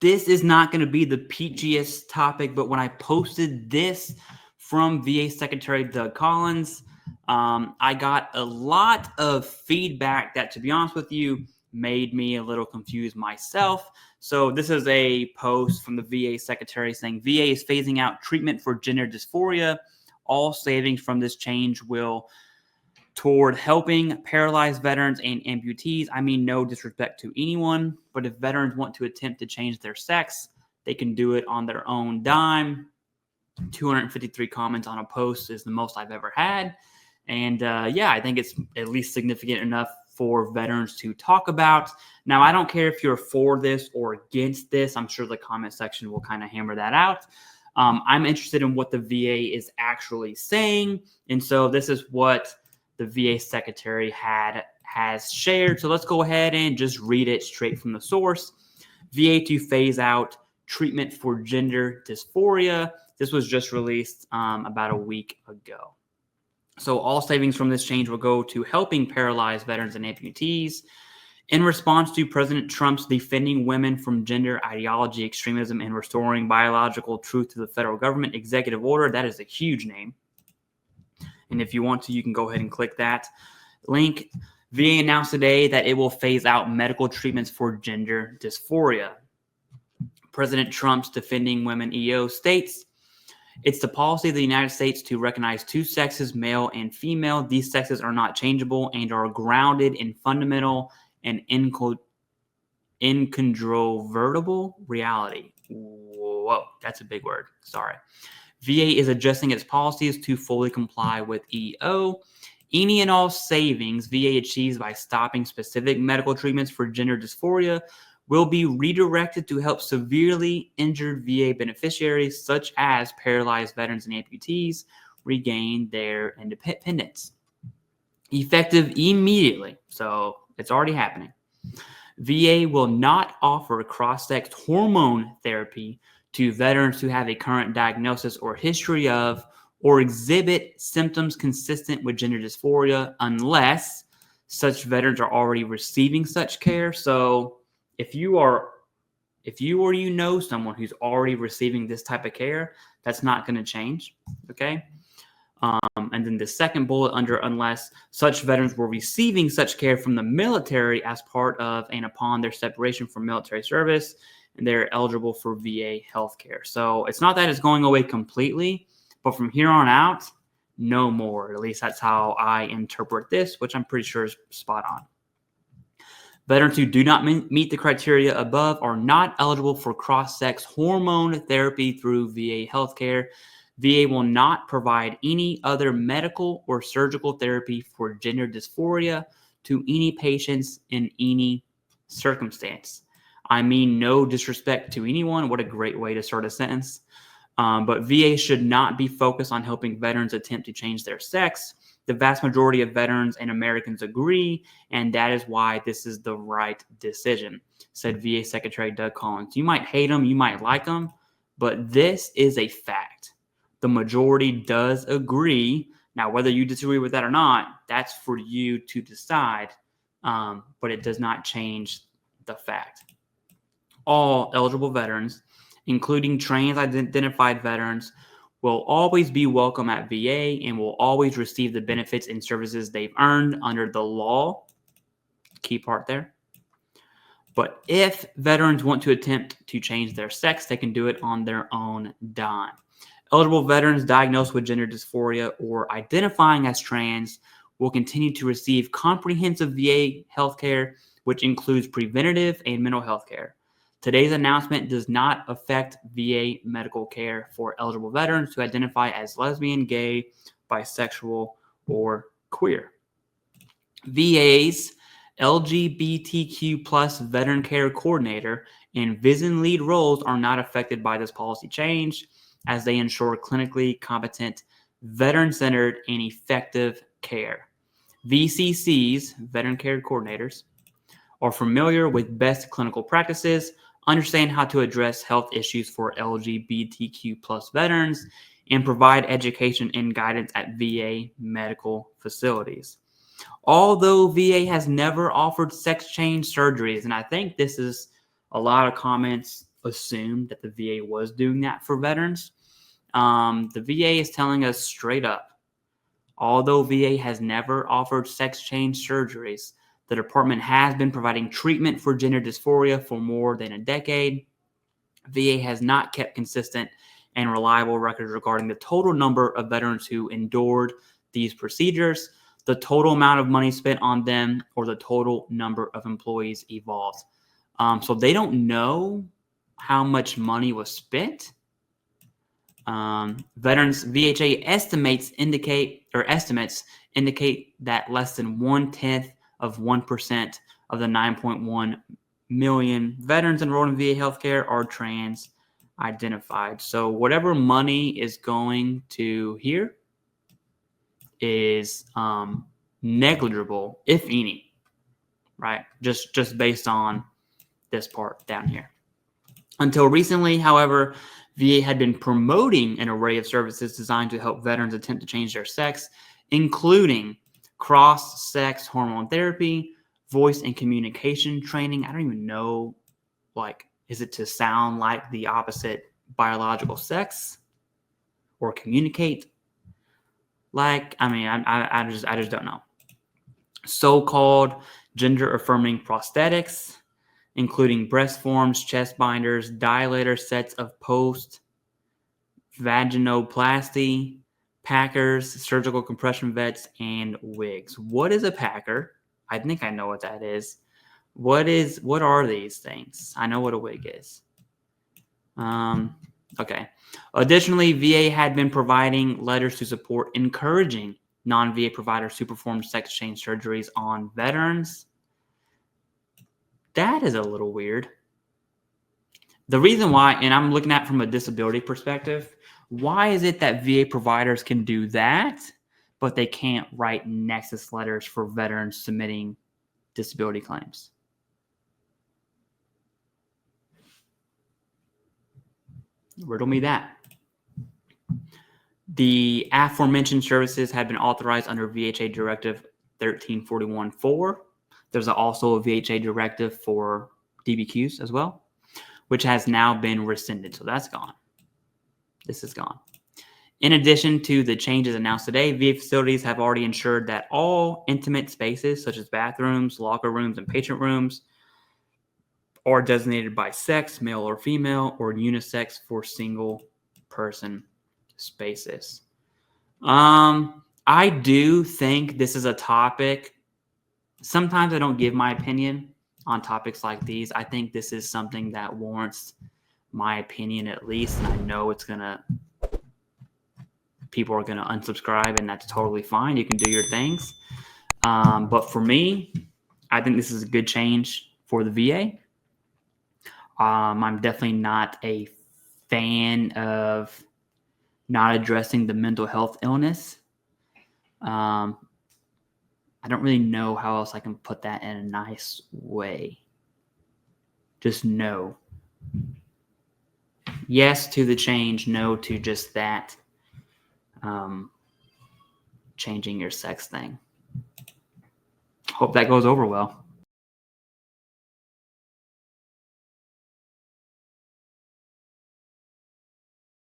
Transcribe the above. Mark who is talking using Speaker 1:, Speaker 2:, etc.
Speaker 1: this is not going to be the peachiest topic, but when I posted this from VA Secretary Doug Collins, I got a lot of feedback that, to be honest with you, made me a little confused myself. So this is a post from the VA Secretary saying VA is phasing out treatment for gender dysphoria. All savings from this change will toward helping paralyzed veterans and amputees. I mean, no disrespect to anyone, but if veterans want to attempt to change their sex, they can do it on their own dime. 253 comments on a post is the most I've ever had. And yeah, I think it's at least significant enough for veterans to talk about. Now, I don't care if you're for this or against this. I'm sure the comment section will kind of hammer that out. I'm interested in what the VA is actually saying. And so this is what the VA Secretary has shared. So let's go ahead and just read it straight from the source. VA to phase out treatment for gender dysphoria. This was just released about a week ago. So all savings from this change will go to helping paralyzed veterans and amputees. In response to President Trump's Defending Women from Gender Ideology, Extremism, and Restoring Biological Truth to the Federal Government executive order, that is a huge name. And if you want to, you can go ahead and click that link. VA announced today that it will phase out medical treatments for gender dysphoria. President Trump's Defending Women EO states, it's the policy of the United States to recognize two sexes, male and female. These sexes are not changeable and are grounded in fundamental and incontrovertible reality. Whoa, that's a big word. Sorry. VA is adjusting its policies to fully comply with EO. Any and all savings VA achieves by stopping specific medical treatments for gender dysphoria will be redirected to help severely injured VA beneficiaries, such as paralyzed veterans and amputees, regain their independence. Effective immediately. So it's already happening. VA will not offer cross-sex hormone therapy to veterans who have a current diagnosis or history of or exhibit symptoms consistent with gender dysphoria unless such veterans are already receiving such care. So if you or you know someone who's already receiving this type of care, that's not going to change, okay? And then the second bullet under unless such veterans were receiving such care from the military as part of and upon their separation from military service, and they're eligible for VA healthcare. So it's not that it's going away completely, but from here on out, no more. At least that's how I interpret this, which I'm pretty sure is spot on. Veterans who do not meet the criteria above are not eligible for cross-sex hormone therapy through VA healthcare. VA will not provide any other medical or surgical therapy for gender dysphoria to any patients in any circumstance. I mean, no disrespect to anyone. What a great way to start a sentence. But VA should not be focused on helping veterans attempt to change their sex. The vast majority of veterans and Americans agree, and that is why this is the right decision, said VA Secretary Doug Collins. You might hate him, you might like him, but this is a fact. The majority does agree. Now, whether you disagree with that or not, that's for you to decide, but it does not change the fact. All eligible veterans, including trans-identified veterans, will always be welcome at VA and will always receive the benefits and services they've earned under the law. Key part there. But if veterans want to attempt to change their sex, they can do it on their own dime. Eligible veterans diagnosed with gender dysphoria or identifying as trans will continue to receive comprehensive VA healthcare, which includes preventative and mental health care. Today's announcement does not affect VA medical care for eligible veterans who identify as lesbian, gay, bisexual, or queer. VA's LGBTQ plus veteran care coordinator and vision lead roles are not affected by this policy change, as they ensure clinically competent, veteran-centered, and effective care. VCCs, veteran care coordinators, are familiar with best clinical practices, understand how to address health issues for LGBTQ plus veterans, and provide education and guidance at VA medical facilities. Although VA has never offered sex change surgeries, and I think this is a lot of comments assumed that the VA was doing that for veterans. The VA is telling us straight up, although VA has never offered sex change surgeries, the department has been providing treatment for gender dysphoria for more than a decade. VA has not kept consistent and reliable records regarding the total number of veterans who endured these procedures, the total amount of money spent on them, or the total number of employees involved. So they don't know how much money was spent. Veterans VHA estimates indicate that less than 1/10 of 1% of the 9.1 million veterans enrolled in VA healthcare are trans identified. So whatever money is going to here is negligible, if any, right? Just based on this part down here. Until recently, however, VA had been promoting an array of services designed to help veterans attempt to change their sex, including cross-sex hormone therapy, voice and communication training. I don't even know, like, is it to sound like the opposite biological sex or communicate? Like, I mean, I just don't know. So-called gender-affirming prosthetics, including breast forms, chest binders, dilator sets of post-vaginoplasty, packers, surgical compression vets, and wigs. What is a packer? I think I know what that is. What are these things? I know what a wig is. Okay. Additionally, VA had been providing letters to support encouraging non-VA providers to perform sex change surgeries on veterans. That is a little weird. The reason why, and I'm looking at it from a disability perspective, why is it that VA providers can do that, but they can't write Nexus letters for veterans submitting disability claims? Riddle me that. The aforementioned services had been authorized under VHA Directive 1341-4. There's also a VHA directive for DBQs as well, which has now been rescinded. So that's gone. This is gone. In addition to the changes announced today, VA facilities have already ensured that all intimate spaces, such as bathrooms, locker rooms, and patient rooms, are designated by sex, male or female, or unisex for single-person spaces. I do think this is a topic. Sometimes I don't give my opinion on topics like these. I think this is something that warrants my opinion at least, and I know people are gonna unsubscribe, and that's totally fine. You can do your things. But for me, I think this is a good change for the VA. I'm definitely not a fan of not addressing the mental health illness. I don't really know how else I can put that in a nice way. Just no. Yes to the change, no to just that changing your sex thing. Hope that goes over well.